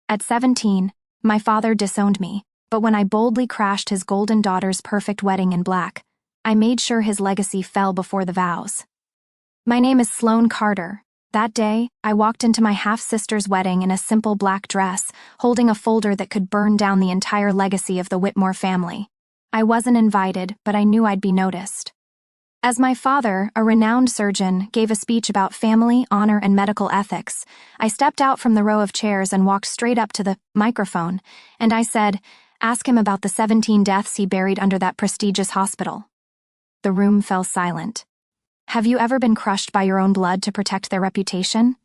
At 17, my father disowned me, but when I boldly crashed his golden daughter's perfect wedding in black, I made sure his legacy fell before the vows. My name is Sloane Carter. That day, I walked into my half-sister's wedding in a simple black dress, holding a folder that could burn down the entire legacy of the Whitmore family. I wasn't invited, but I knew I'd be noticed. As my father, a renowned surgeon, gave a speech about family, honor, and medical ethics, I stepped out from the row of chairs and walked straight up to the microphone, and I said, "Ask him about the 17 deaths he buried under that prestigious hospital." The room fell silent. Have you ever been crushed by your own blood to protect their reputation?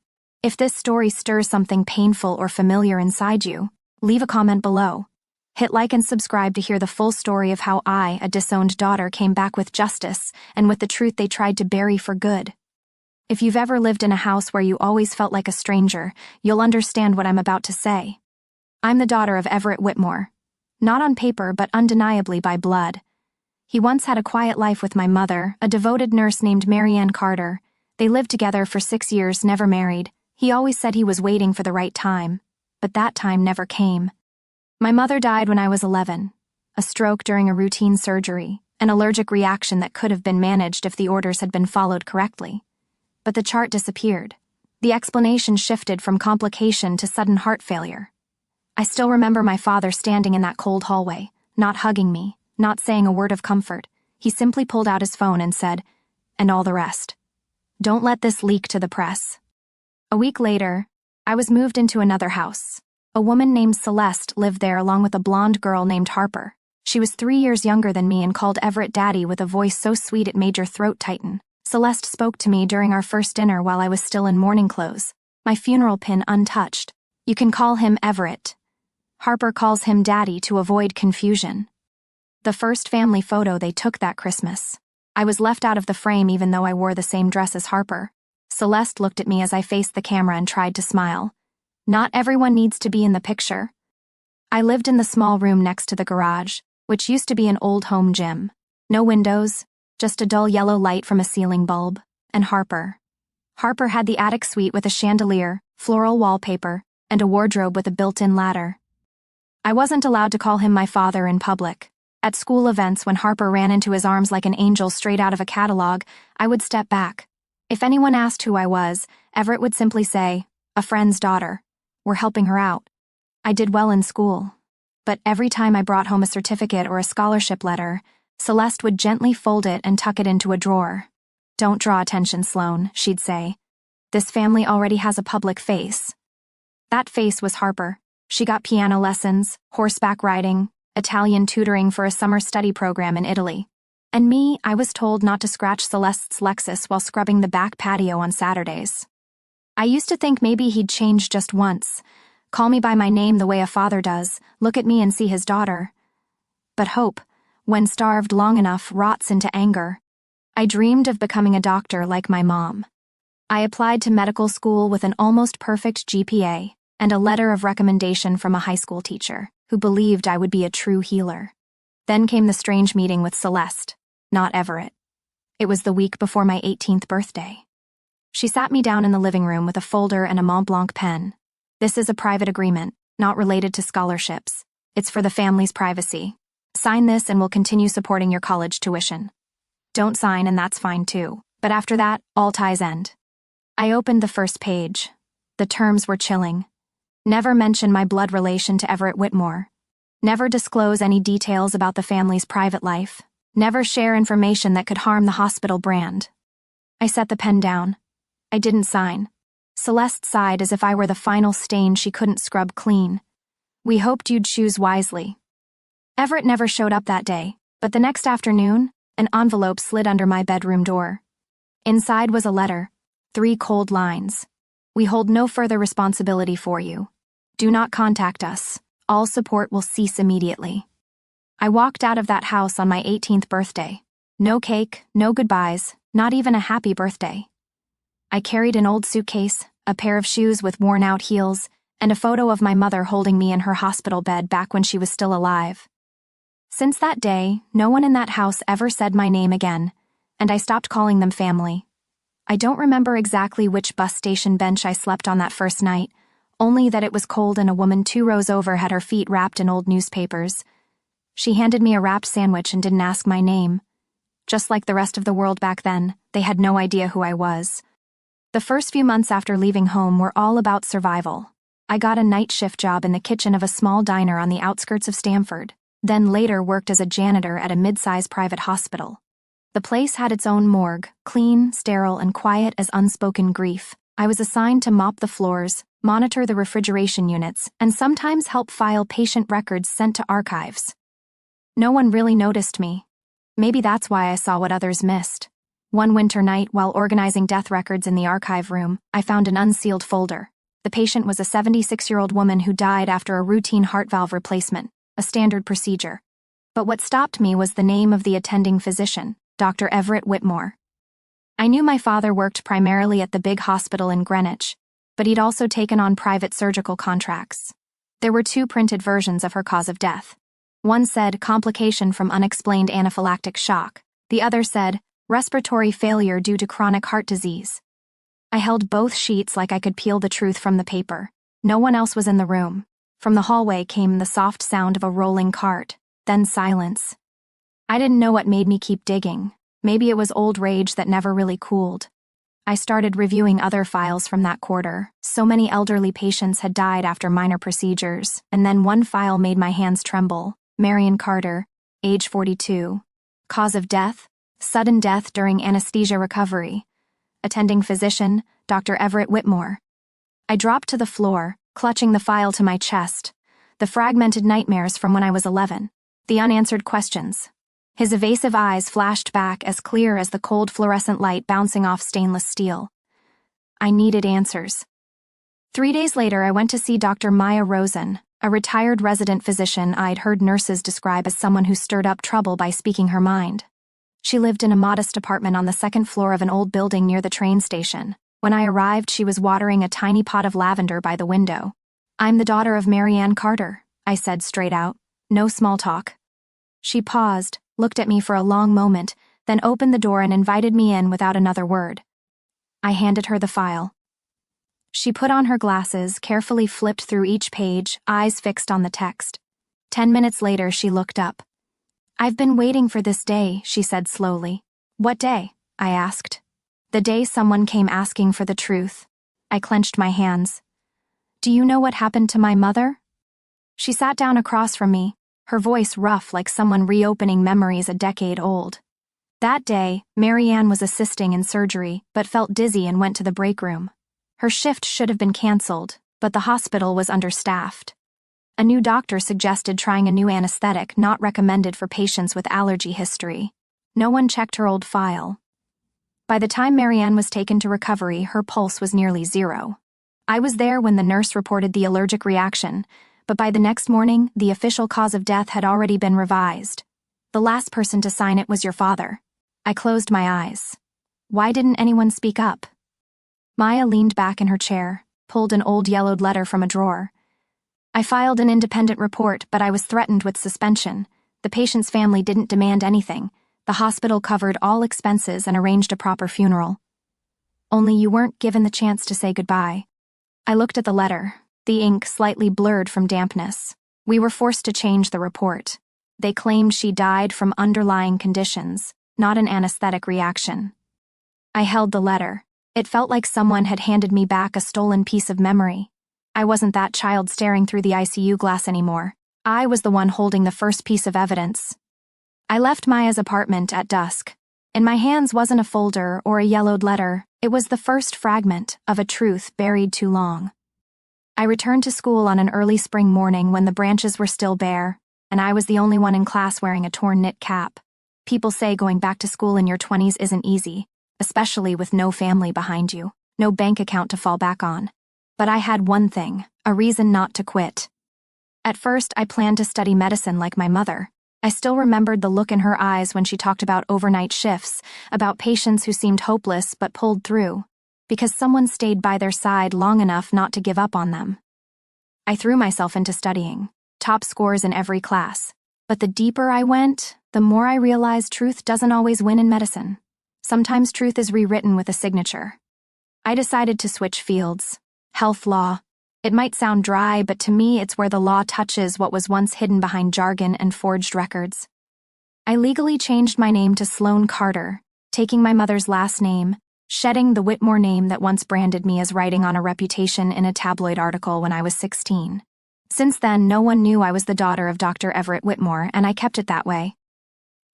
If this story stirs something painful or familiar inside you, leave a comment below. Hit like and subscribe to hear the full story of how I, a disowned daughter, came back with justice and with the truth they tried to bury for good. If you've ever lived in a house where you always felt like a stranger, you'll understand what I'm about to say. I'm the daughter of Everett Whitmore. Not on paper, but undeniably by blood. He once had a quiet life with my mother, a devoted nurse named Marianne Carter. They lived together for 6 years, never married. He always said he was waiting for the right time, but that time never came. My mother died when I was 11. A stroke during a routine surgery, an allergic reaction that could have been managed if the orders had been followed correctly. But the chart disappeared. The explanation shifted from complication to sudden heart failure. I still remember my father standing in that cold hallway, not hugging me, not saying a word of comfort. He simply pulled out his phone and said, "And all the rest. Don't let this leak to the press." A week later, I was moved into another house. A woman named Celeste lived there along with a blonde girl named Harper. She was 3 years younger than me and called Everett Daddy with a voice so sweet it made your throat tighten. Celeste spoke to me during our first dinner while I was still in mourning clothes, my funeral pin untouched. You can call him Everett. Harper calls him Daddy to avoid confusion. The first family photo they took that Christmas. I was left out of the frame even though I wore the same dress as Harper. Celeste looked at me as I faced the camera and tried to smile. Not everyone needs to be in the picture. I lived in the small room next to the garage, which used to be an old home gym. No windows, just a dull yellow light from a ceiling bulb, and Harper. Harper had the attic suite with a chandelier, floral wallpaper, and a wardrobe with a built-in ladder. I wasn't allowed to call him my father in public. At school events, when Harper ran into his arms like an angel straight out of a catalog, I would step back. If anyone asked who I was, Everett would simply say, "A friend's daughter. We're helping her out." I did well in school, but every time I brought home a certificate or a scholarship letter, Celeste would gently fold it and tuck it into a drawer. "Don't draw attention, Sloane," she'd say. "This family already has a public face." That face was Harper. She got piano lessons, horseback riding, Italian tutoring for a summer study program in Italy. And me, I was told not to scratch Celeste's Lexus while scrubbing the back patio on Saturdays. I used to think maybe he'd change just once, call me by my name the way a father does, look at me and see his daughter. But hope, when starved long enough, rots into anger. I dreamed of becoming a doctor like my mom. I applied to medical school with an almost perfect GPA and a letter of recommendation from a high school teacher who believed I would be a true healer. Then came the strange meeting with Celeste, not Everett. It was the week before my 18th birthday. She sat me down in the living room with a folder and a Mont Blanc pen. "This is a private agreement, not related to scholarships. It's for the family's privacy. Sign this and we'll continue supporting your college tuition. Don't sign and that's fine too, but after that, all ties end." I opened the first page. The terms were chilling. Never mention my blood relation to Everett Whitmore. Never disclose any details about the family's private life. Never share information that could harm the hospital brand. I set the pen down. I didn't sign. Celeste sighed as if I were the final stain she couldn't scrub clean. "We hoped you'd choose wisely." Everett never showed up that day, but the next afternoon, an envelope slid under my bedroom door. Inside was a letter, 3 cold lines. "We hold no further responsibility for you. Do not contact us. All support will cease immediately." I walked out of that house on my 18th birthday. No cake, no goodbyes, not even a happy birthday. I carried an old suitcase, a pair of shoes with worn-out heels, and a photo of my mother holding me in her hospital bed back when she was still alive. Since that day, no one in that house ever said my name again, and I stopped calling them family. I don't remember exactly which bus station bench I slept on that first night, only that it was cold and a woman 2 rows over had her feet wrapped in old newspapers. She handed me a wrapped sandwich and didn't ask my name. Just like the rest of the world back then, they had no idea who I was. The first few months after leaving home were all about survival. I got a night shift job in the kitchen of a small diner on the outskirts of Stamford, then later worked as a janitor at a mid-size private hospital. The place had its own morgue, clean, sterile, and quiet as unspoken grief. I was assigned to mop the floors, monitor the refrigeration units, and sometimes help file patient records sent to archives. No one really noticed me. Maybe that's why I saw what others missed. One winter night, while organizing death records in the archive room, I found an unsealed folder. The patient was a 76-year-old woman who died after a routine heart valve replacement, a standard procedure. But what stopped me was the name of the attending physician, Dr. Everett Whitmore. I knew my father worked primarily at the big hospital in Greenwich, but he'd also taken on private surgical contracts. There were 2 printed versions of her cause of death. One said complication from unexplained anaphylactic shock. The other said respiratory failure due to chronic heart disease. I held both sheets like I could peel the truth from the paper. No one else was in the room. From the hallway came the soft sound of a rolling cart, then silence. I didn't know what made me keep digging. Maybe it was old rage that never really cooled. I started reviewing other files from that quarter. So many elderly patients had died after minor procedures, and then one file made my hands tremble. Marion Carter, age 42. Cause of death, sudden death during anesthesia recovery. Attending physician, Dr. Everett Whitmore. I dropped to the floor, clutching the file to my chest. The fragmented nightmares from when I was 11. The unanswered questions. His evasive eyes flashed back as clear as the cold fluorescent light bouncing off stainless steel. I needed answers. 3 days later, I went to see Dr. Maya Rosen, a retired resident physician I'd heard nurses describe as someone who stirred up trouble by speaking her mind. She lived in a modest apartment on the 2nd floor of an old building near the train station. When I arrived, she was watering a tiny pot of lavender by the window. "I'm the daughter of Marianne Carter," I said straight out. No small talk. She paused, looked at me for a long moment, then opened the door and invited me in without another word. I handed her the file. She put on her glasses, carefully flipped through each page, eyes fixed on the text. 10 minutes later, she looked up. "I've been waiting for this day," she said slowly. "What day?" I asked. "The day someone came asking for the truth." I clenched my hands. "Do you know what happened to my mother?" She sat down across from me, her voice rough like someone reopening memories a decade old. That day, Marianne was assisting in surgery, but felt dizzy and went to the break room. Her shift should have been canceled, but the hospital was understaffed. A new doctor suggested trying a new anesthetic not recommended for patients with allergy history. No one checked her old file. By the time Marianne was taken to recovery, her pulse was nearly 0. I was there when the nurse reported the allergic reaction, but by the next morning, the official cause of death had already been revised. The last person to sign it was your father. I closed my eyes. Why didn't anyone speak up? Maya leaned back in her chair, pulled an old yellowed letter from a drawer. "I filed an independent report, but I was threatened with suspension. The patient's family didn't demand anything. The hospital covered all expenses and arranged a proper funeral. Only you weren't given the chance to say goodbye." I looked at the letter, the ink slightly blurred from dampness. We were forced to change the report. They claimed she died from underlying conditions, not an anesthetic reaction. I held the letter. It felt like someone had handed me back a stolen piece of memory. I wasn't that child staring through the ICU glass anymore. I was the one holding the first piece of evidence. I left Maya's apartment at dusk. In my hands wasn't a folder or a yellowed letter. It was the first fragment of a truth buried too long. I returned to school on an early spring morning when the branches were still bare, and I was the only one in class wearing a torn knit cap. People say going back to school in your 20s isn't easy, especially with no family behind you, no bank account to fall back on. But I had one thing, a reason not to quit. At first, I planned to study medicine like my mother. I still remembered the look in her eyes when she talked about overnight shifts, about patients who seemed hopeless but pulled through, because someone stayed by their side long enough not to give up on them. I threw myself into studying, top scores in every class. But the deeper I went, the more I realized truth doesn't always win in medicine. Sometimes truth is rewritten with a signature. I decided to switch fields. Health law. It might sound dry, but to me it's where the law touches what was once hidden behind jargon and forged records. I legally changed my name to Sloane Carter, taking my mother's last name, shedding the Whitmore name that once branded me as writing on a reputation in a tabloid article when I was 16. Since then, no one knew I was the daughter of Dr. Everett Whitmore, and I kept it that way.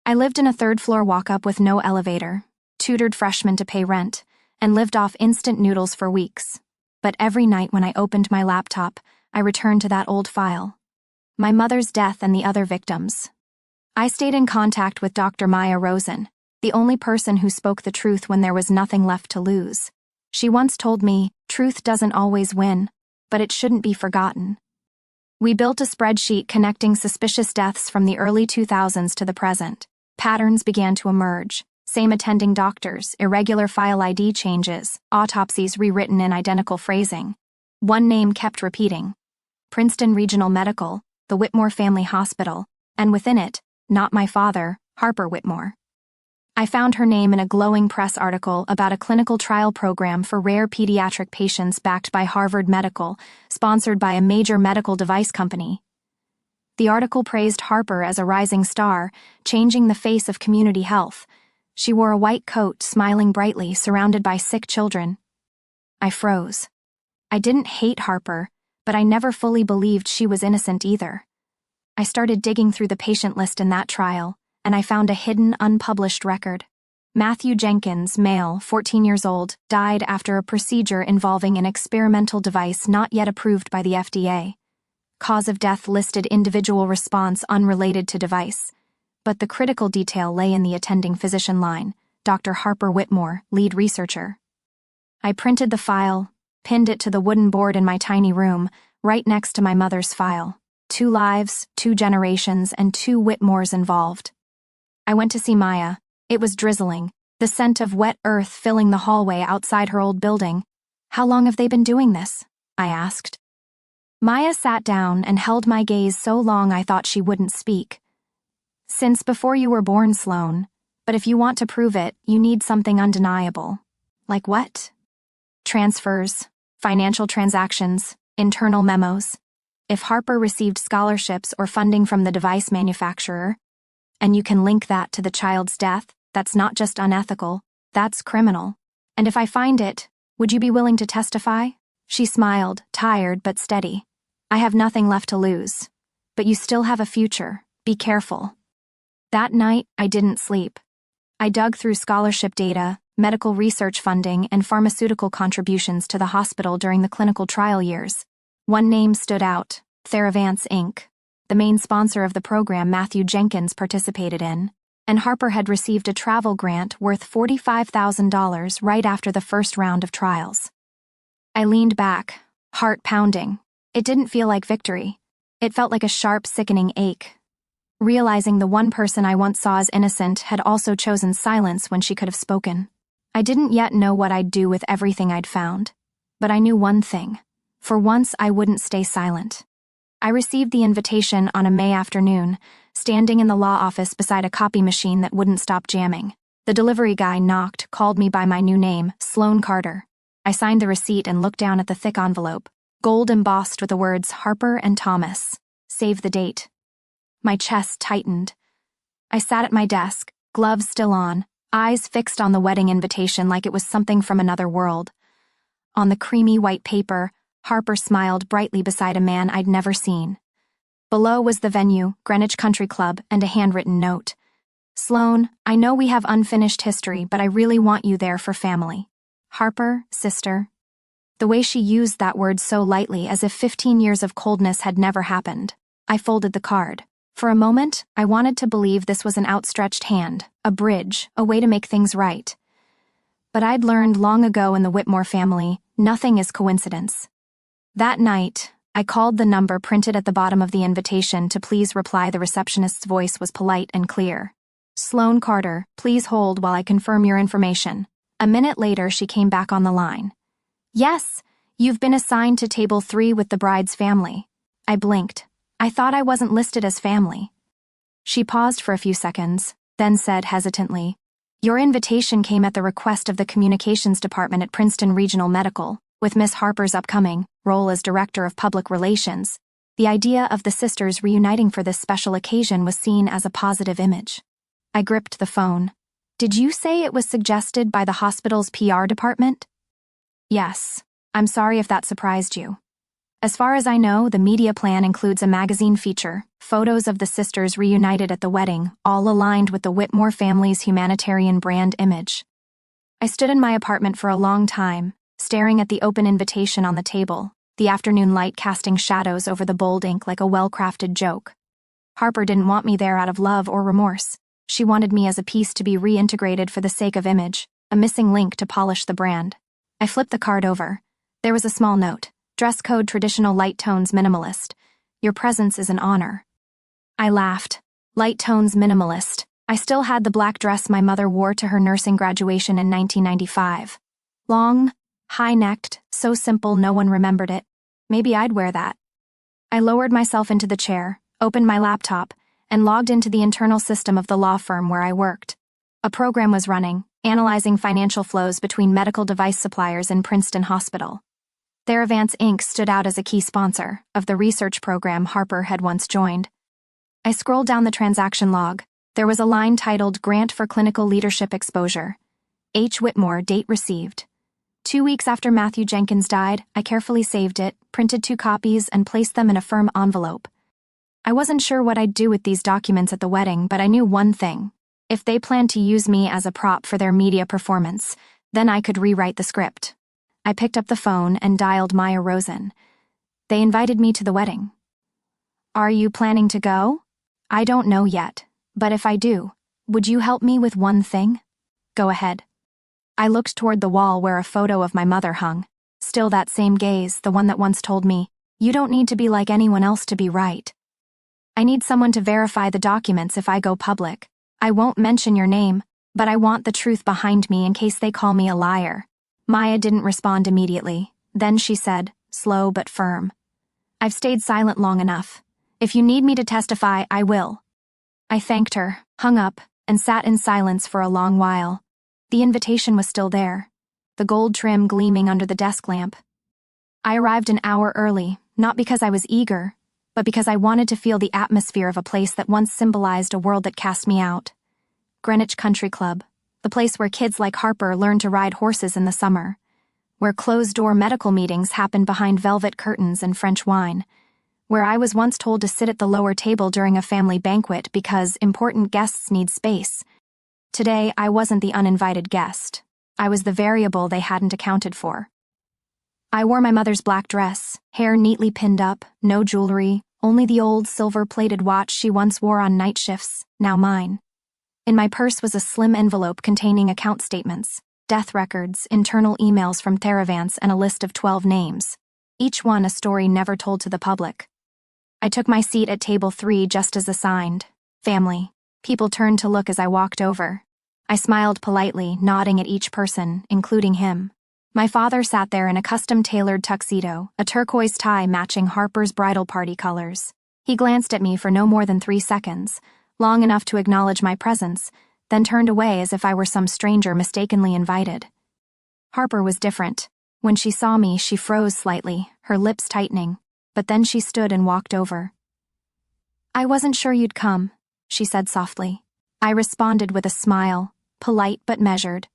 I lived in a third-floor walk-up with no elevator, tutored freshmen to pay rent, and lived off instant noodles for weeks. But every night when I opened my laptop, I returned to that old file. My mother's death and the other victims. I stayed in contact with Dr. Maya Rosen, the only person who spoke the truth when there was nothing left to lose. She once told me, truth doesn't always win, but it shouldn't be forgotten. We built a spreadsheet connecting suspicious deaths from the early 2000s to the present. Patterns began to emerge. Same attending doctors, irregular file ID changes, autopsies rewritten in identical phrasing. One name kept repeating. Princeton Regional Medical, the Whitmore Family Hospital, and within it, not my father, Harper Whitmore. I found her name in a glowing press article about a clinical trial program for rare pediatric patients backed by Harvard Medical, sponsored by a major medical device company. The article praised Harper as a rising star, changing the face of community health. She wore a white coat, smiling brightly, surrounded by sick children. I froze. I didn't hate Harper, but I never fully believed she was innocent either. I started digging through the patient list in that trial, and I found a hidden, unpublished record. Matthew Jenkins, male, 14 years old, died after a procedure involving an experimental device not yet approved by the FDA. Cause of death listed individual response unrelated to device, but the critical detail lay in the attending physician line, Dr. Harper Whitmore, lead researcher. I printed the file, pinned it to the wooden board in my tiny room, right next to my mother's file. 2 lives, 2 generations, and 2 Whitmores involved. I went to see Maya. It was drizzling, the scent of wet earth filling the hallway outside her old building. "How long have they been doing this?" I asked. Maya sat down and held my gaze so long I thought she wouldn't speak. "Since before you were born, Sloane. But if you want to prove it, you need something undeniable." "Like what?" "Transfers, financial transactions, internal memos. If Harper received scholarships or funding from the device manufacturer, and you can link that to the child's death, that's not just unethical, that's criminal. And if I find it, would you be willing to testify?" She smiled, tired but steady. "I have nothing left to lose. But you still have a future. Be careful." That night, I didn't sleep. I dug through scholarship data, medical research funding, and pharmaceutical contributions to the hospital during the clinical trial years. One name stood out, Theravance Inc., the main sponsor of the program Matthew Jenkins participated in, and Harper had received a travel grant worth $45,000 right after the first round of trials. I leaned back, heart pounding. It didn't feel like victory. It felt like a sharp, sickening ache. Realizing the one person I once saw as innocent had also chosen silence when she could have spoken. I didn't yet know what I'd do with everything I'd found. But I knew one thing. For once, I wouldn't stay silent. I received the invitation on a May afternoon, standing in the law office beside a copy machine that wouldn't stop jamming. The delivery guy knocked, called me by my new name, Sloane Carter. I signed the receipt and looked down at the thick envelope, gold embossed with the words Harper and Thomas. Save the date. My chest tightened. I sat at my desk, gloves still on, eyes fixed on the wedding invitation like it was something from another world. On the creamy white paper, Harper smiled brightly beside a man I'd never seen. Below was the venue, Greenwich Country Club, and a handwritten note. "Sloane, I know we have unfinished history, but I really want you there for family. Harper, sister." The way she used that word so lightly, as if 15 years of coldness had never happened. I folded the card. For a moment, I wanted to believe this was an outstretched hand, a bridge, a way to make things right. But I'd learned long ago in the Whitmore family, nothing is coincidence. That night, I called the number printed at the bottom of the invitation to please reply. The receptionist's voice was polite and clear. "Sloane Carter, please hold while I confirm your information." A minute later, she came back on the line. "Yes, you've been assigned to table 3 with the bride's family." I blinked. I thought I wasn't listed as family. She paused for a few seconds, then said hesitantly, "Your invitation came at the request of the communications department at Princeton Regional Medical. With Miss Harper's upcoming role as Director of Public Relations, the idea of the sisters reuniting for this special occasion was seen as a positive image. I gripped the phone. Did you say it was suggested by the hospital's PR department? Yes. I'm sorry if that surprised you. As far as I know, the media plan includes a magazine feature, photos of the sisters reunited at the wedding, all aligned with the Whitmore family's humanitarian brand image. I stood in my apartment for a long time, staring at the open invitation on the table, the afternoon light casting shadows over the bold ink like a well-crafted joke. Harper didn't want me there out of love or remorse. She wanted me as a piece to be reintegrated for the sake of image, a missing link to polish the brand. I flipped the card over. There was a small note. Dress code traditional light tones minimalist. Your presence is an honor. I laughed. Light tones minimalist. I still had the black dress my mother wore to her nursing graduation in 1995. Long, high-necked, so simple no one remembered it. Maybe I'd wear that. I lowered myself into the chair, opened my laptop, and logged into the internal system of the law firm where I worked. A program was running, analyzing financial flows between medical device suppliers and Princeton Hospital. Theravance Inc. stood out as a key sponsor of the research program Harper had once joined. I scrolled down the transaction log. There was a line titled Grant for Clinical Leadership Exposure. H. Whitmore, date received. 2 weeks after Matthew Jenkins died, I carefully saved it, printed 2 copies, and placed them in a firm envelope. I wasn't sure what I'd do with these documents at the wedding, but I knew one thing. If they planned to use me as a prop for their media performance, then I could rewrite the script. I picked up the phone and dialed Maya Rosen. They invited me to the wedding. Are you planning to go? I don't know yet, but if I do, would you help me with one thing? Go ahead. I looked toward the wall where a photo of my mother hung. Still that same gaze, the one that once told me, you don't need to be like anyone else to be right. I need someone to verify the documents if I go public. I won't mention your name, but I want the truth behind me in case they call me a liar. Maya didn't respond immediately. Then she said, slow but firm. I've stayed silent long enough. If you need me to testify, I will. I thanked her, hung up, and sat in silence for a long while. The invitation was still there, the gold trim gleaming under the desk lamp. I arrived an hour early, not because I was eager, but because I wanted to feel the atmosphere of a place that once symbolized a world that cast me out. Greenwich Country Club, the place where kids like Harper learned to ride horses in the summer, where closed-door medical meetings happened behind velvet curtains and French wine, where I was once told to sit at the lower table during a family banquet because important guests need space. Today, I wasn't the uninvited guest. I was the variable they hadn't accounted for. I wore my mother's black dress, hair neatly pinned up, no jewelry, only the old silver-plated watch she once wore on night shifts, now mine. In my purse was a slim envelope containing account statements, death records, internal emails from Theravance, and a list of 12 names, each one a story never told to the public. I took my seat at table 3 just as assigned. Family. People turned to look as I walked over. I smiled politely, nodding at each person, including him. My father sat there in a custom-tailored tuxedo, a turquoise tie matching Harper's bridal party colors. He glanced at me for no more than 3 seconds, long enough to acknowledge my presence, then turned away as if I were some stranger mistakenly invited. Harper was different. When she saw me, she froze slightly, her lips tightening, but then she stood and walked over. I wasn't sure you'd come, she said softly. I responded with a smile, polite but measured.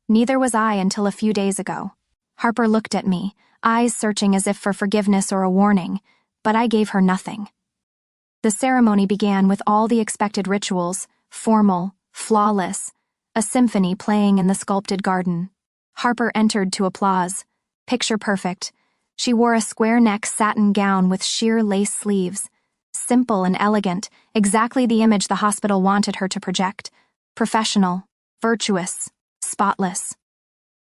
Neither was I until a few days ago. Harper looked at me, eyes searching as if for forgiveness or a warning, but I gave her nothing. The ceremony began with all the expected rituals, formal, flawless, a symphony playing in the sculpted garden. Harper entered to applause. Picture perfect. She wore a square-neck satin gown with sheer lace sleeves. Simple and elegant, exactly the image the hospital wanted her to project. Professional, virtuous, spotless.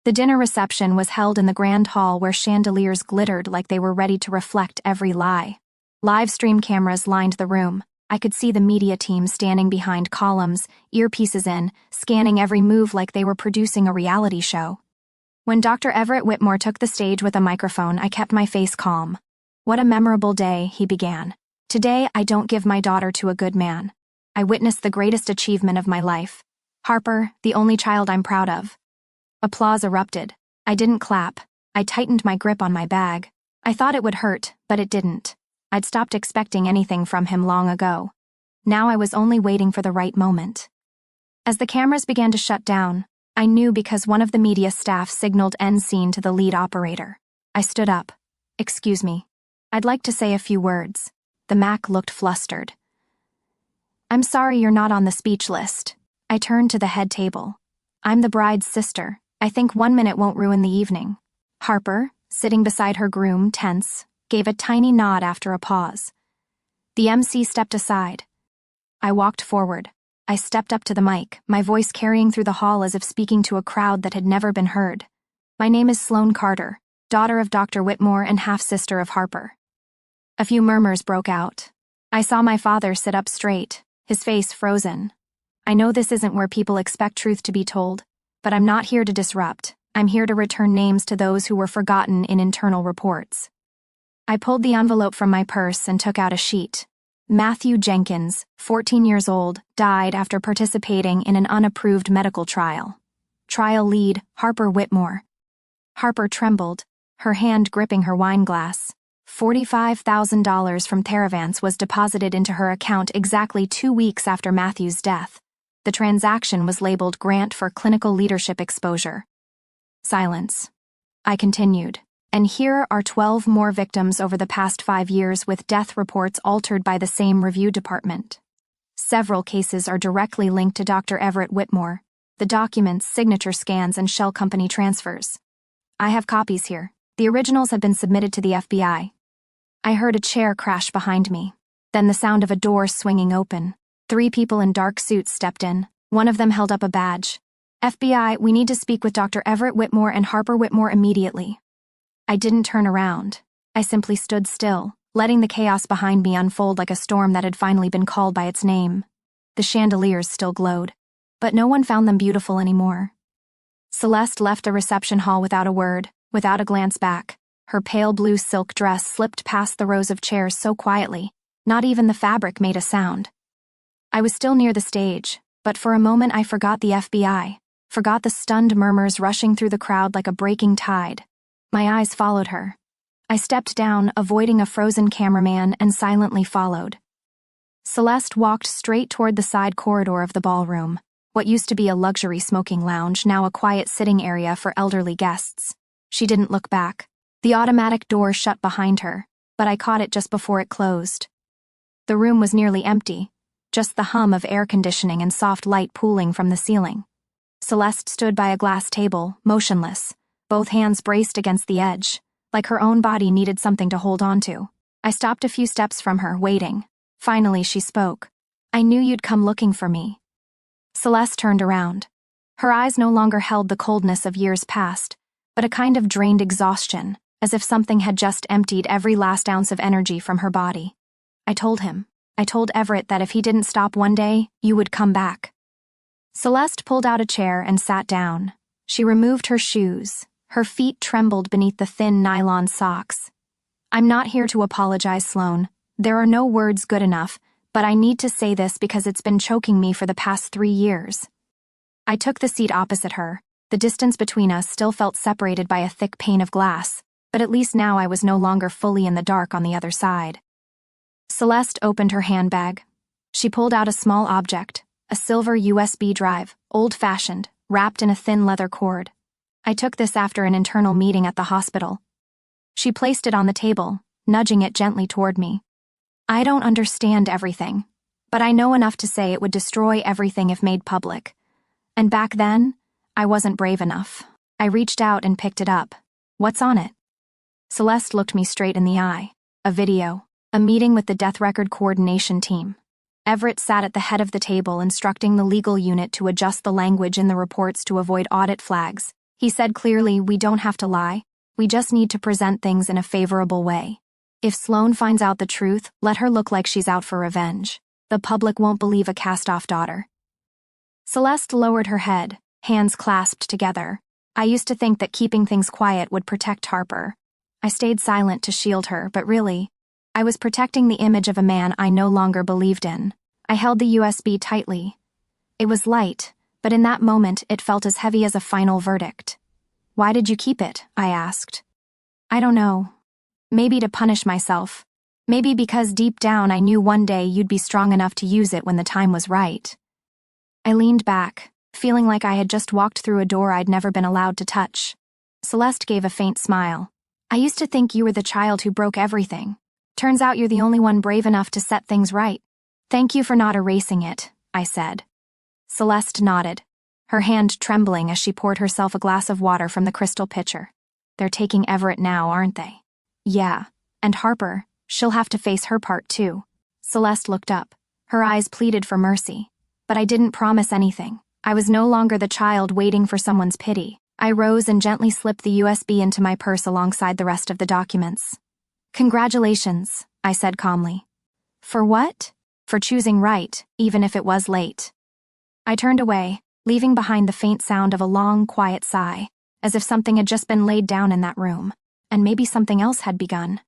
The dinner reception was held in the grand hall where chandeliers glittered like they were ready to reflect every lie. Live stream cameras lined the room. I could see the media team standing behind columns, earpieces in, scanning every move like they were producing a reality show. When Dr. Everett Whitmore took the stage with a microphone, I kept my face calm. What a memorable day, he began. Today, I don't give my daughter to a good man. I witnessed the greatest achievement of my life. Harper, the only child I'm proud of. Applause erupted. I didn't clap. I tightened my grip on my bag. I thought it would hurt, but it didn't. I'd stopped expecting anything from him long ago. Now I was only waiting for the right moment. As the cameras began to shut down, I knew because one of the media staff signaled end scene to the lead operator. I stood up. "Excuse me. I'd like to say a few words." The Mac looked flustered. "I'm sorry you're not on the speech list." I turned to the head table. "I'm the bride's sister. I think 1 minute won't ruin the evening." Harper, sitting beside her groom, tense, gave a tiny nod after a pause. The MC stepped aside. I walked forward. I stepped up to the mic, my voice carrying through the hall as if speaking to a crowd that had never been heard. "My name is Sloane Carter, daughter of Dr. Whitmore and half-sister of Harper." A few murmurs broke out. I saw my father sit up straight, his face frozen. "I know this isn't where people expect truth to be told, but I'm not here to disrupt. I'm here to return names to those who were forgotten in internal reports." I pulled the envelope from my purse and took out a sheet. Matthew Jenkins, 14 years old, died after participating in an unapproved medical trial. Trial lead, Harper Whitmore. Harper trembled, her hand gripping her wine glass. $45,000 from Theravance was deposited into her account exactly 2 weeks after Matthew's death. The transaction was labeled Grant for Clinical Leadership Exposure. Silence. I continued. "And here are 12 more victims over the past 5 years with death reports altered by the same review department. Several cases are directly linked to Dr. Everett Whitmore, the documents, signature scans, and shell company transfers. I have copies here. The originals have been submitted to the FBI." I heard a chair crash behind me, then the sound of a door swinging open. 3 people in dark suits stepped in. One of them held up a badge. "FBI, we need to speak with Dr. Everett Whitmore and Harper Whitmore immediately." I didn't turn around. I simply stood still, letting the chaos behind me unfold like a storm that had finally been called by its name. The chandeliers still glowed, but no one found them beautiful anymore. Celeste left the reception hall without a word, without a glance back. Her pale blue silk dress slipped past the rows of chairs so quietly, not even the fabric made a sound. I was still near the stage, but for a moment I forgot the FBI, forgot the stunned murmurs rushing through the crowd like a breaking tide. My eyes followed her. I stepped down, avoiding a frozen cameraman, and silently followed. Celeste walked straight toward the side corridor of the ballroom, what used to be a luxury smoking lounge, now a quiet sitting area for elderly guests. She didn't look back. The automatic door shut behind her, but I caught it just before it closed. The room was nearly empty, just the hum of air conditioning and soft light pooling from the ceiling. Celeste stood by a glass table, motionless, both hands braced against the edge, like her own body needed something to hold on to. I stopped a few steps from her, waiting. Finally, she spoke. "I knew you'd come looking for me." Celeste turned around. Her eyes no longer held the coldness of years past, but a kind of drained exhaustion, as if something had just emptied every last ounce of energy from her body. I told Everett that if he didn't stop one day, you would come back." Celeste pulled out a chair and sat down. She removed her shoes. Her feet trembled beneath the thin nylon socks. "I'm not here to apologize, Sloane. There are no words good enough, but I need to say this because it's been choking me for the past 3 years." I took the seat opposite her. The distance between us still felt separated by a thick pane of glass, but at least now I was no longer fully in the dark on the other side. Celeste opened her handbag. She pulled out a small object, a silver USB drive, old-fashioned, wrapped in a thin leather cord. "I took this after an internal meeting at the hospital." She placed it on the table, nudging it gently toward me. "I don't understand everything, but I know enough to say it would destroy everything if made public. And back then, I wasn't brave enough." I reached out and picked it up. "What's on it?" Celeste looked me straight in the eye. A video, a meeting with the death record coordination team. Everett sat at the head of the table instructing the legal unit to adjust the language in the reports to avoid audit flags. He said clearly, "We don't have to lie. We just need to present things in a favorable way. If Sloane finds out the truth, let her look like she's out for revenge. The public won't believe a cast-off daughter." Celeste lowered her head, hands clasped together. I used to think that keeping things quiet would protect Harper. I stayed silent to shield her, but really, I was protecting the image of a man I no longer believed in. I held the USB tightly. It was light, but in that moment it felt as heavy as a final verdict. "Why did you keep it?" I asked. I don't know. Maybe to punish myself. Maybe because deep down I knew one day you'd be strong enough to use it when the time was right. I leaned back, feeling like I had just walked through a door I'd never been allowed to touch. Celeste gave a faint smile. I used to think you were the child who broke everything. Turns out you're the only one brave enough to set things right. Thank you for not erasing it, I said. Celeste nodded, her hand trembling as she poured herself a glass of water from the crystal pitcher. They're taking Everett now, aren't they? Yeah, and Harper, she'll have to face her part too. Celeste looked up. Her eyes pleaded for mercy. But I didn't promise anything. I was no longer the child waiting for someone's pity. I rose and gently slipped the USB into my purse alongside the rest of the documents. Congratulations, I said calmly. For what? For choosing right, even if it was late. I turned away, leaving behind the faint sound of a long, quiet sigh, as if something had just been laid down in that room, and maybe something else had begun.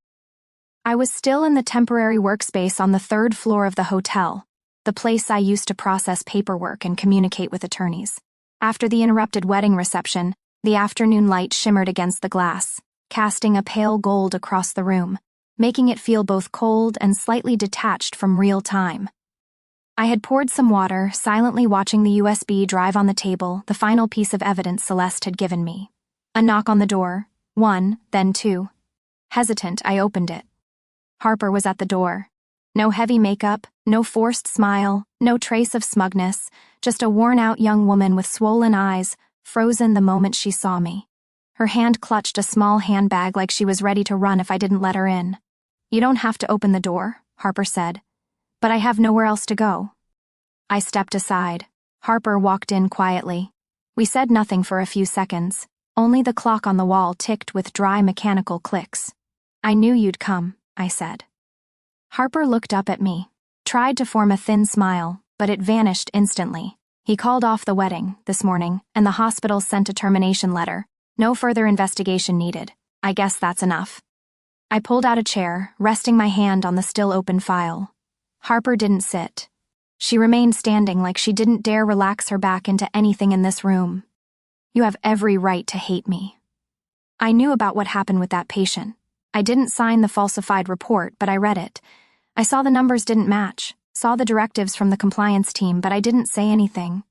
I was still in the temporary workspace on the 3rd floor of the hotel, the place I used to process paperwork and communicate with attorneys. After the interrupted wedding reception, the afternoon light shimmered against the glass, casting a pale gold across the room, making it feel both cold and slightly detached from real time. I had poured some water, silently watching the USB drive on the table, the final piece of evidence Celeste had given me. A knock on the door, 1, then 2. Hesitant, I opened it. Harper was at the door. No heavy makeup, no forced smile, no trace of smugness, just a worn-out young woman with swollen eyes, frozen the moment she saw me. Her hand clutched a small handbag like she was ready to run if I didn't let her in. You don't have to open the door, Harper said. But I have nowhere else to go. I stepped aside. Harper walked in quietly. We said nothing for a few seconds. Only the clock on the wall ticked with dry mechanical clicks. I knew you'd come, I said. Harper looked up at me, tried to form a thin smile, but it vanished instantly. He called off the wedding this morning, and the hospital sent a termination letter. No further investigation needed. I guess that's enough. I pulled out a chair, resting my hand on the still open file. Harper didn't sit. She remained standing like she didn't dare relax her back into anything in this room. You have every right to hate me. I knew about what happened with that patient. I didn't sign the falsified report, but I read it. I saw the numbers didn't match, saw the directives from the compliance team, but I didn't say anything.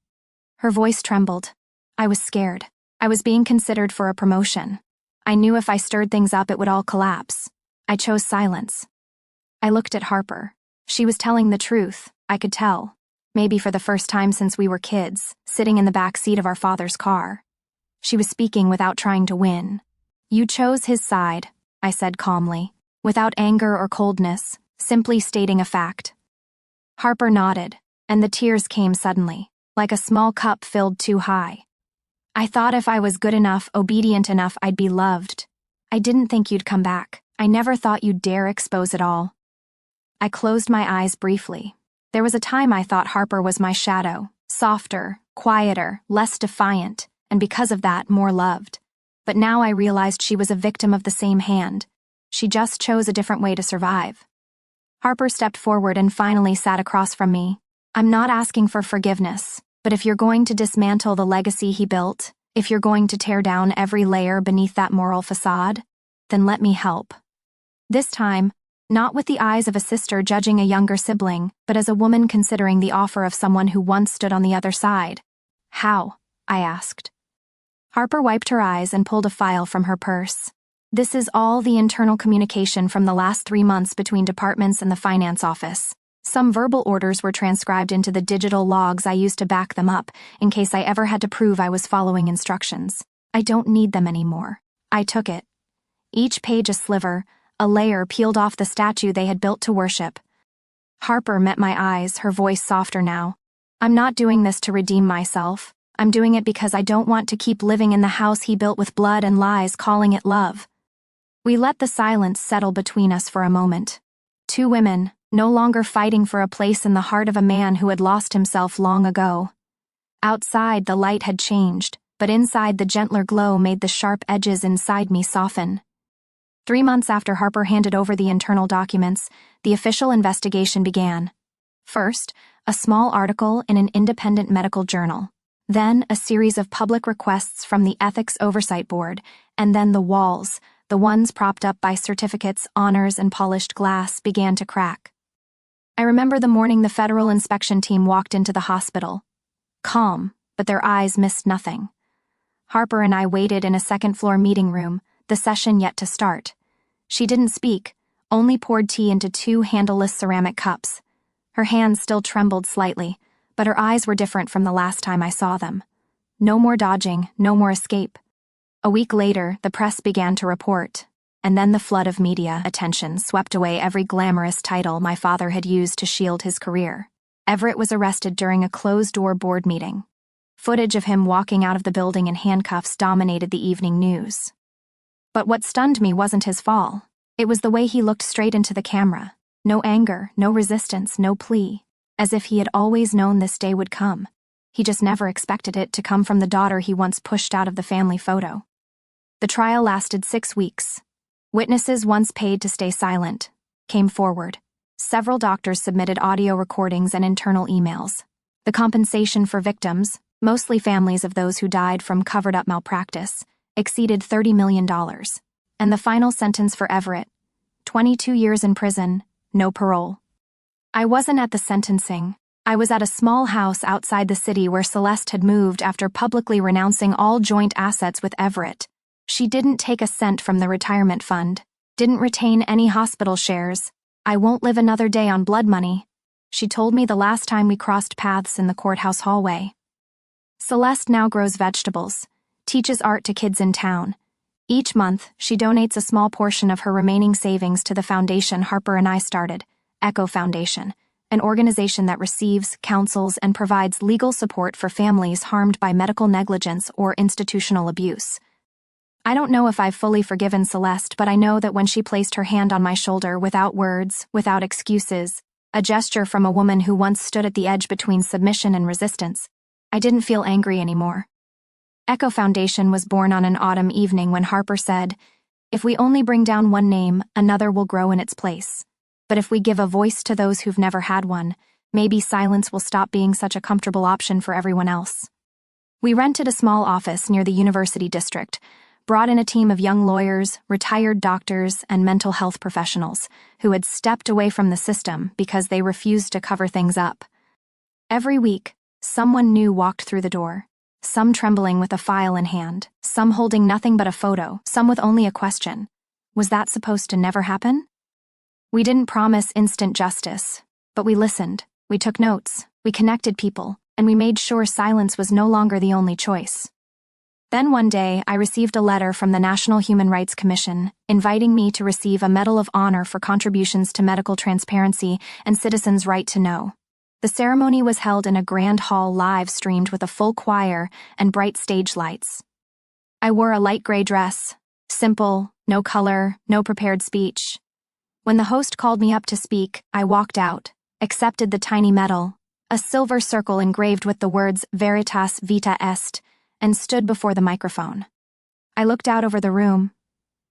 Her voice trembled. I was scared. I was being considered for a promotion. I knew if I stirred things up it would all collapse. I chose silence. I looked at Harper. She was telling the truth, I could tell. Maybe for the first time since we were kids, sitting in the back seat of our father's car. She was speaking without trying to win. You chose his side, I said calmly, without anger or coldness, simply stating a fact. Harper nodded, and the tears came suddenly, like a small cup filled too high. I thought if I was good enough, obedient enough, I'd be loved. I didn't think you'd come back. I never thought you'd dare expose it all. I closed my eyes briefly. There was a time I thought Harper was my shadow, softer, quieter, less defiant, and because of that, more loved. But now I realized she was a victim of the same hand. She just chose a different way to survive. Harper stepped forward and finally sat across from me. I'm not asking for forgiveness, but if you're going to dismantle the legacy he built, if you're going to tear down every layer beneath that moral facade, then let me help. This time, not with the eyes of a sister judging a younger sibling, but as a woman considering the offer of someone who once stood on the other side. How? I asked. Harper wiped her eyes and pulled a file from her purse. This is all the internal communication from the last 3 months between departments and the finance office. Some verbal orders were transcribed into the digital logs I used to back them up, in case I ever had to prove I was following instructions. I don't need them anymore. I took it. Each page a sliver, a layer peeled off the statue they had built to worship. Harper met my eyes, her voice softer now. I'm not doing this to redeem myself. I'm doing it because I don't want to keep living in the house he built with blood and lies, calling it love. We let the silence settle between us for a moment. 2 women, no longer fighting for a place in the heart of a man who had lost himself long ago. Outside, the light had changed, but inside the gentler glow made the sharp edges inside me soften. 3 months after Harper handed over the internal documents, the official investigation began. First, a small article in an independent medical journal. Then, a series of public requests from the Ethics Oversight Board, and then the walls, the ones propped up by certificates, honors, and polished glass, began to crack. I remember the morning the federal inspection team walked into the hospital. Calm, but their eyes missed nothing. Harper and I waited in a second-floor meeting room, the session yet to start. She didn't speak, only poured tea into 2 handleless ceramic cups. Her hands still trembled slightly, but her eyes were different from the last time I saw them. No more dodging, no more escape. A week later, the press began to report, and then the flood of media attention swept away every glamorous title my father had used to shield his career. Everett was arrested during a closed-door board meeting. Footage of him walking out of the building in handcuffs dominated the evening news. But what stunned me wasn't his fall. It was the way he looked straight into the camera. No anger, no resistance, no plea. As if he had always known this day would come. He just never expected it to come from the daughter he once pushed out of the family photo. The trial lasted 6 weeks. Witnesses once paid to stay silent came forward. Several doctors submitted audio recordings and internal emails. The compensation for victims, mostly families of those who died from covered-up malpractice, exceeded $30 million. And the final sentence for Everett, 22 years in prison, no parole. I wasn't at the sentencing. I was at a small house outside the city where Celeste had moved after publicly renouncing all joint assets with Everett. She didn't take a cent from the retirement fund, didn't retain any hospital shares. I won't live another day on blood money, she told me the last time we crossed paths in the courthouse hallway. Celeste now grows vegetables, teaches art to kids in town. Each month, she donates a small portion of her remaining savings to the foundation Harper and I started, Echo Foundation, an organization that receives, counsels, and provides legal support for families harmed by medical negligence or institutional abuse. I don't know if I've fully forgiven Celeste, but I know that when she placed her hand on my shoulder without words, without excuses, a gesture from a woman who once stood at the edge between submission and resistance, I didn't feel angry anymore. Echo Foundation was born on an autumn evening when Harper said, "If we only bring down one name, another will grow in its place. But if we give a voice to those who've never had one, maybe silence will stop being such a comfortable option for everyone else." We rented a small office near the University District, brought in a team of young lawyers, retired doctors, and mental health professionals who had stepped away from the system because they refused to cover things up. Every week, someone new walked through the door, some trembling with a file in hand, some holding nothing but a photo, some with only a question. Was that supposed to never happen? We didn't promise instant justice, but we listened, we took notes, we connected people, and we made sure silence was no longer the only choice. Then one day, I received a letter from the National Human Rights Commission inviting me to receive a Medal of Honor for contributions to medical transparency and citizens' right to know. The ceremony was held in a grand hall live-streamed with a full choir and bright stage lights. I wore a light gray dress, simple, no color, no prepared speech. When the host called me up to speak, I walked out, accepted the tiny medal, a silver circle engraved with the words Veritas Vita Est, and stood before the microphone. I looked out over the room,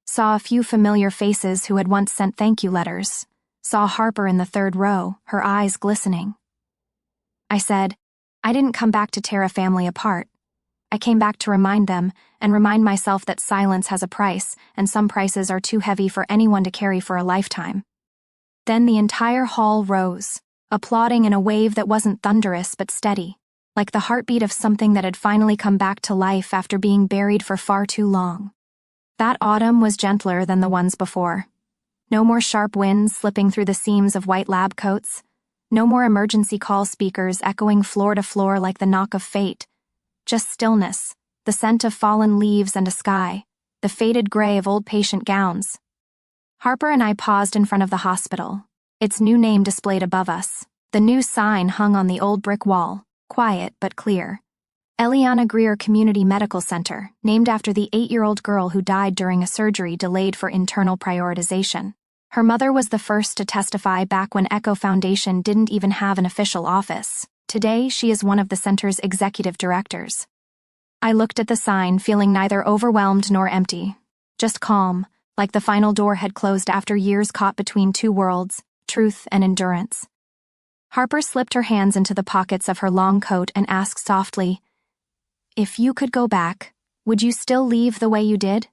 saw a few familiar faces who had once sent thank you letters, saw Harper in the third row, her eyes glistening. I said, "I didn't come back to tear a family apart. I came back to remind them and remind myself that silence has a price, and some prices are too heavy for anyone to carry for a lifetime." Then the entire hall rose, applauding in a wave that wasn't thunderous but steady, like the heartbeat of something that had finally come back to life after being buried for far too long. That autumn was gentler than the ones before. No more sharp winds slipping through the seams of white lab coats. No more emergency call speakers echoing floor to floor like the knock of fate. Just stillness, the scent of fallen leaves and a sky, the faded gray of old patient gowns. Harper and I paused in front of the hospital, its new name displayed above us, the new sign hung on the old brick wall, quiet but clear. Eliana Greer Community Medical Center, named after the 8-year-old girl who died during a surgery delayed for internal prioritization. Her mother was the first to testify back when Echo Foundation didn't even have an official office. Today, she is one of the center's executive directors. I looked at the sign, feeling neither overwhelmed nor empty, just calm, like the final door had closed after years caught between two worlds, truth and endurance. Harper slipped her hands into the pockets of her long coat and asked softly, "If you could go back, would you still leave the way you did?"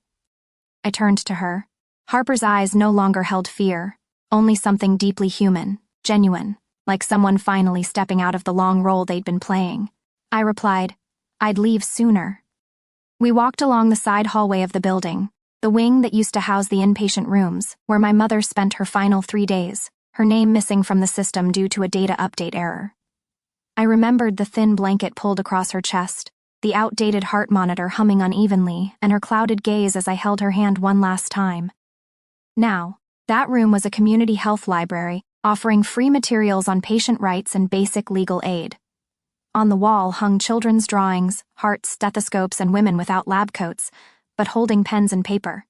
I turned to her. Harper's eyes no longer held fear, only something deeply human, genuine, like someone finally stepping out of the long role they'd been playing. I replied, "I'd leave sooner." We walked along the side hallway of the building, the wing that used to house the inpatient rooms, where my mother spent her final 3 days, her name missing from the system due to a data update error. I remembered the thin blanket pulled across her chest, the outdated heart monitor humming unevenly, and her clouded gaze as I held her hand one last time. Now, that room was a community health library, offering free materials on patient rights and basic legal aid. On the wall hung children's drawings, hearts, stethoscopes, and women without lab coats, but holding pens and paper.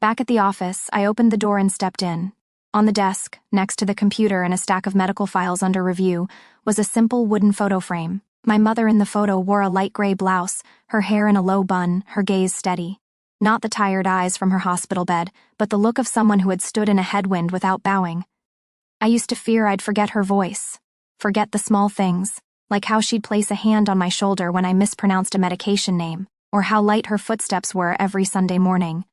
Back at the office, I opened the door and stepped in. On the desk, next to the computer and a stack of medical files under review, was a simple wooden photo frame. My mother in the photo wore a light gray blouse, her hair in a low bun, her gaze steady. Not the tired eyes from her hospital bed, but the look of someone who had stood in a headwind without bowing. I used to fear I'd forget her voice, forget the small things, like how she'd place a hand on my shoulder when I mispronounced a medication name, or how light her footsteps were every Sunday morning.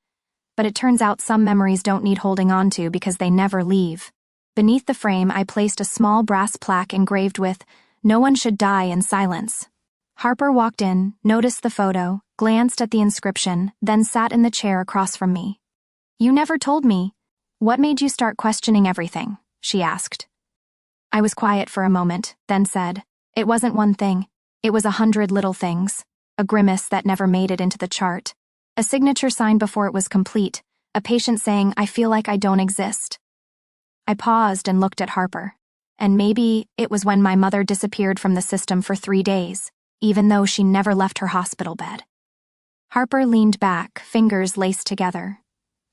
But it turns out some memories don't need holding on to because they never leave. Beneath the frame, I placed a small brass plaque engraved with, "No one should die in silence." Harper walked in, noticed the photo, glanced at the inscription, then sat in the chair across from me. "You never told me. What made you start questioning everything?" she asked. I was quiet for a moment, then said, "It wasn't one thing. It was 100 little things. A grimace that never made it into the chart. A signature sign before it was complete. A patient saying, 'I feel like I don't exist.'" I paused and looked at Harper. And maybe it was when my mother disappeared from the system for 3 days, even though she never left her hospital bed. Harper leaned back, fingers laced together.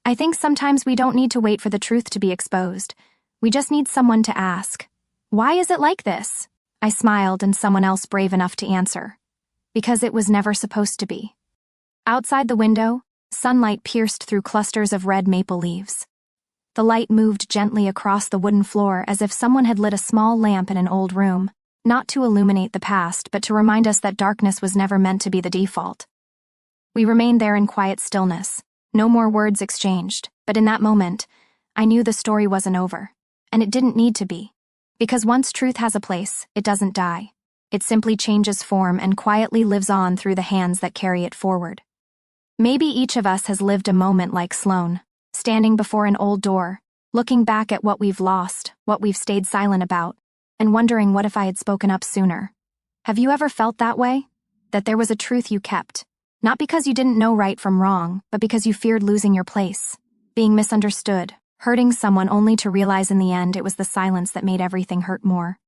"I think sometimes we don't need to wait for the truth to be exposed. We just need someone to ask, 'Why is it like this?'" I smiled and someone else brave enough to answer. "Because it was never supposed to be." Outside the window, sunlight pierced through clusters of red maple leaves. The light moved gently across the wooden floor as if someone had lit a small lamp in an old room, not to illuminate the past but to remind us that darkness was never meant to be the default. We remained there in quiet stillness, no more words exchanged, but in that moment, I knew the story wasn't over. And it didn't need to be. Because once truth has a place, it doesn't die. It simply changes form and quietly lives on through the hands that carry it forward. Maybe each of us has lived a moment like Sloan, standing before an old door, looking back at what we've lost, what we've stayed silent about, and wondering what if I had spoken up sooner. Have you ever felt that way? That there was a truth you kept, not because you didn't know right from wrong, but because you feared losing your place, being misunderstood, hurting someone only to realize in the end it was the silence that made everything hurt more.